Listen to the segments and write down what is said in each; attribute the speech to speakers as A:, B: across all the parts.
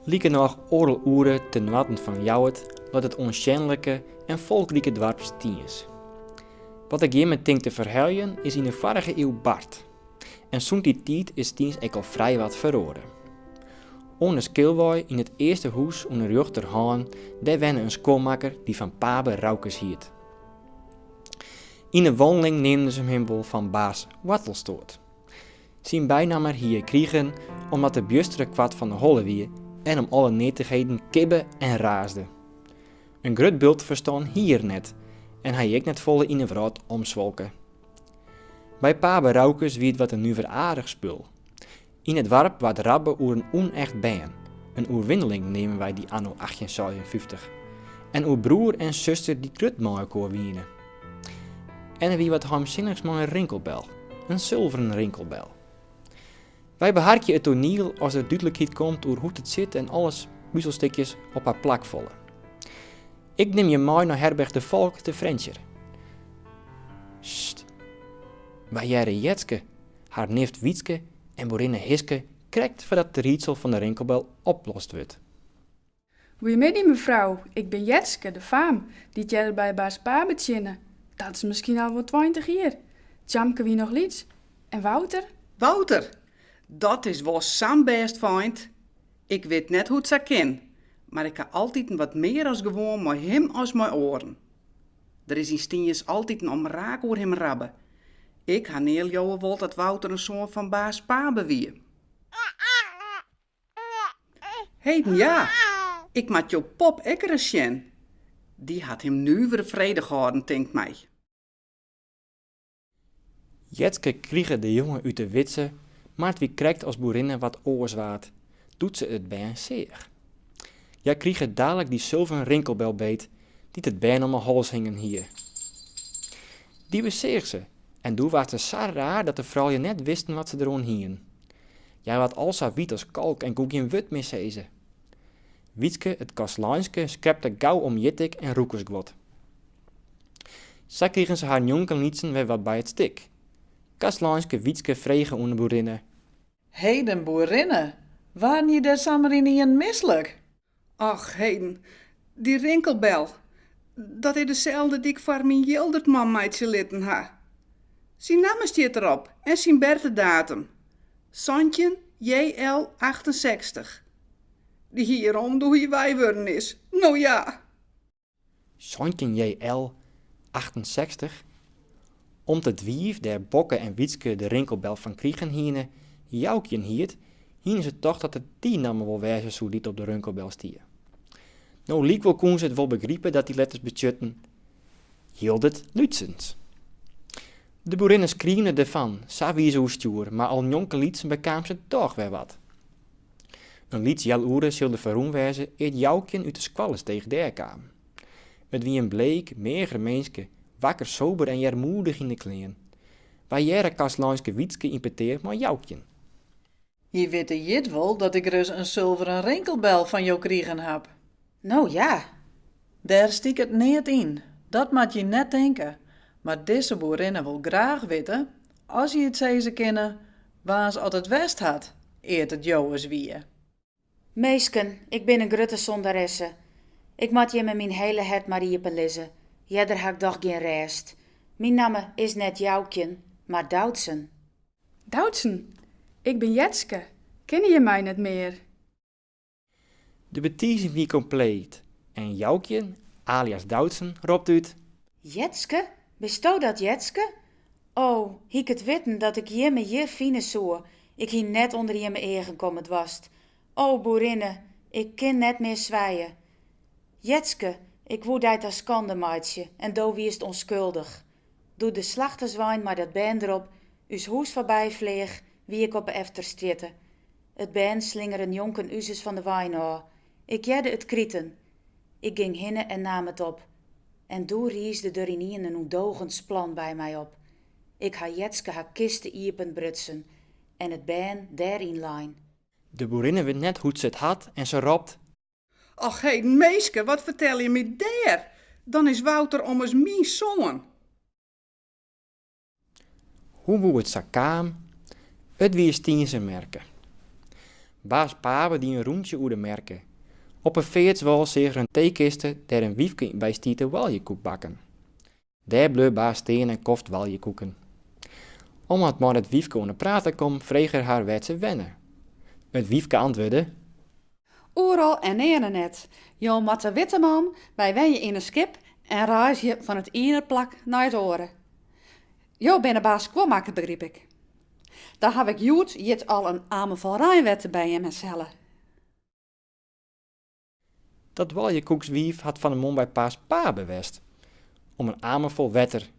A: Lieke nog oorl oeren ten noorden van Jouwert dat het onschenlijke en volkrijke dorp Stiens. Wat ik hiermee denk te verheljen is in de vorige eeuw Bart. En zo'n die tijd is Stiens ook al vrij wat verloren. Onder Skilwoy in het eerste huis onder Ruchterhaan, daar wenne een schoonmaker die van Pabe Raukes hield. In de wandeling neemden ze hem wel van baas Wattelstoot. Zijn bijnaam hier kregen omdat de bjustere kwad van de holle wie en om alle nietigheden kibben en raasde. Een grut bult verstaan hier net en hij ik net volle in de vraat omzwolken. Bij Pabe Raukes wie het wat een nuver aardig spul. In het dorp wat rabbe oer een onecht baan. Een oerwindeling nemen wij die anno 1857. En oer broer en zuster die krut elkaar wienen. En wie wat heimzinnigs maar een rinkelbel. Een zilveren rinkelbel. Wij beharkje het toneel als er duidelijkheid komt over hoe het zit en alles puzzelstukjes op haar plak vallen. Ik neem je mee naar herberg de Volk te Frenscher. Sst. Wij jaren Jetske, haar nicht Wietske en boerinne Hiske krijgt voordat de rietsel van de rinkelbel oplost wordt.
B: Goedemiddag mevrouw, ik ben Jetske, de faam, die jij bij baas Pa betjinnen. Dat is misschien al wel 20 jaar. Tjamke wie nog lieds. En Wouter?
C: Wouter, dat is wel Sam best vriend. Ik weet net hoe het ze ken, maar ik heb altijd wat meer als gewoon met hem als mijn oren. Er is in Stiens altijd een omraak over hem rabben. Ik ha neel jou wel dat Wouter een zoon van baas Pa bewie. Heden ja, ik maak jou pop ekkere sjen. Die had hem nu weer vrede gehouden, denkt mij.
A: Jetske kriegen de jongen uit de witse, maar het wie krijgt als boerinne wat oorzwaard, doet ze het bij een zeer. Ja kriegen dadelijk die zilveren rinkelbel beet, die het been om mijn hals hingen hier. Die bezeeg ze, en toen was het zo raar dat de vrouwen net wisten wat ze erom hingen. Jij wat al zo wit als kalk en koek geen wut meer zezen. Wietske, het kastlijnske, skrepte gauw om jittik en roekersgwot. Zo kregen ze haar jonkenlietsen weer wat bij het stik. Kastlijnske Wietske vregen onder de boerinne.
D: Heden boerinne, waren je daar samen in een misselijk?
C: Ach, heden, die rinkelbel. Dat is dezelfde die ik voor mijn Jildertman meidje litten ha. Zijn naam staat erop en zijn bertedatum. Santjen JL 68. Die hierom doe je wij worden is. Nou ja.
A: Santjen JL 68. Om het wief der Bokke en Wietske de rinkelbel van kriegen hiene, joukjen hiet, hienen ze toch dat het die namen wel wezen zo dit op de rinkelbel stier. Nou liek wel koen ze het wel begrijpen dat die letters betjutten. Hield het Lutsens. De boerinnen skrienen ervan, zo wie zo stuur, maar al jonke liedsen bekaam ze toch weer wat. Een lieds jel oeren zulde verroem wezen eer joukjen uit de squalles tegen der kwam. Het wie een bleek, meager meenske, wakker, sober en jarmoedig in de kleen. Wij jaren kastlijnske Wietske impeteert maar joukjen.
D: Je weet jit wel dat ik dus een zilveren rinkelbel van jou kregen heb.
E: Nou ja,
D: Daar stiek het niet in, dat moet je net denken. Maar deze boerinnen wil graag weten, als je het zezen kennen, waar ze uit het west had, eert het jou eens wie.
E: meesken, ik ben een grutte zondaresse. Ik moet je met mijn hele het maar iepen lezen. Ja, daar heb ik toch geen rest. Mijn naam is net Joukjen, maar Doutsen.
B: Doutsen, ik ben Jetske. Ken je mij net meer?
A: De betiezing wie compleet en joukjen, alias Doutsen, roept uit.
E: Jetske? Bestou dat Jetske? Oh, hiek het witten dat ik je met je fine soe. Ik hie net onder je me eigen komend wast. Oh, boerinne, ik ken net meer zwaaien. Jetske, ik woe dat als skande maatje, en do wierst onschuldig. Doe de slachterswijn maar dat been erop, us hoes voorbij vleeg, wie ik op de efter stitte. Het been slingeren jonken uzes van de wijn af. Ik jedde het krieten. Ik ging hinnen en nam het op. En doe riesde er in een oedogends plan bij mij op. Ik ha Jetske haar kisten iepen brutsen, en het been daarin lijn.
A: De boerinne weet net hoe ze het had en ze roept.
C: Ach, heden meeske, wat vertel je me daar? Dan is Wouter ommers mijn zoon.
A: Hoe woe het zo kwam, het wie Stiense merken. Baas Pabe die een roentje oer de merken. Op een veertswal zeer een theekiste daar een wiefke bij stiete waljekoek bakken. Daar bleef baas steen en koft waljekoeken. Omdat maar het wiefke onder praten kom, vreeg er haar werd ze wennen. Het wiefke antwoordde:
F: Oeral en ene net. Jo mat de witte man, wij wen je in een skip en reis je van het ene plak naar het oren. Jo ben een baas kwammaker, begreep ik. Daar heb ik joet jit al een arme van Rijnwetten bij hem cellen.
A: Dat waljekoekswief had van een man bij paas Pabe west. Om een arme vol wetter.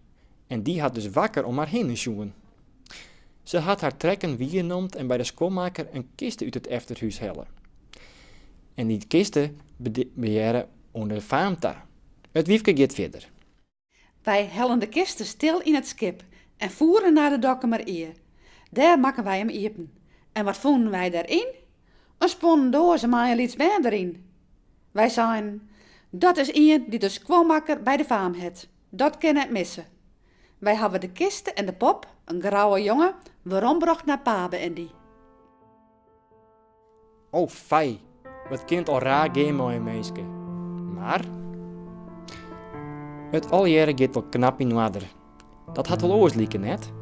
A: En die had dus wakker om haar heen te sjoen. Ze had haar trekken wiegenoemd en bij de schoonmaker een kiste uit het efterhuis hellen. En die kiste beheerden onder de faamta. Het wiefke gaat verder.
F: Wij hellen de kisten stil in het skip en voeren naar de Dokkumer. Daar maken wij hem iepen. En wat vonden wij daarin? Een sponnen doos met een liets band erin. Wij zeiden, dat is iemand die de schoonmaker bij de faam het. Dat kan het missen. Wij hebben de kisten en de pop, een grauwe jongen, waarom bracht naar Pabe en die.
A: Oh fei, wat kind al raar game mooie meeske. Maar het alljaren gaat wel knap in water. Dat had wel oors lieken net.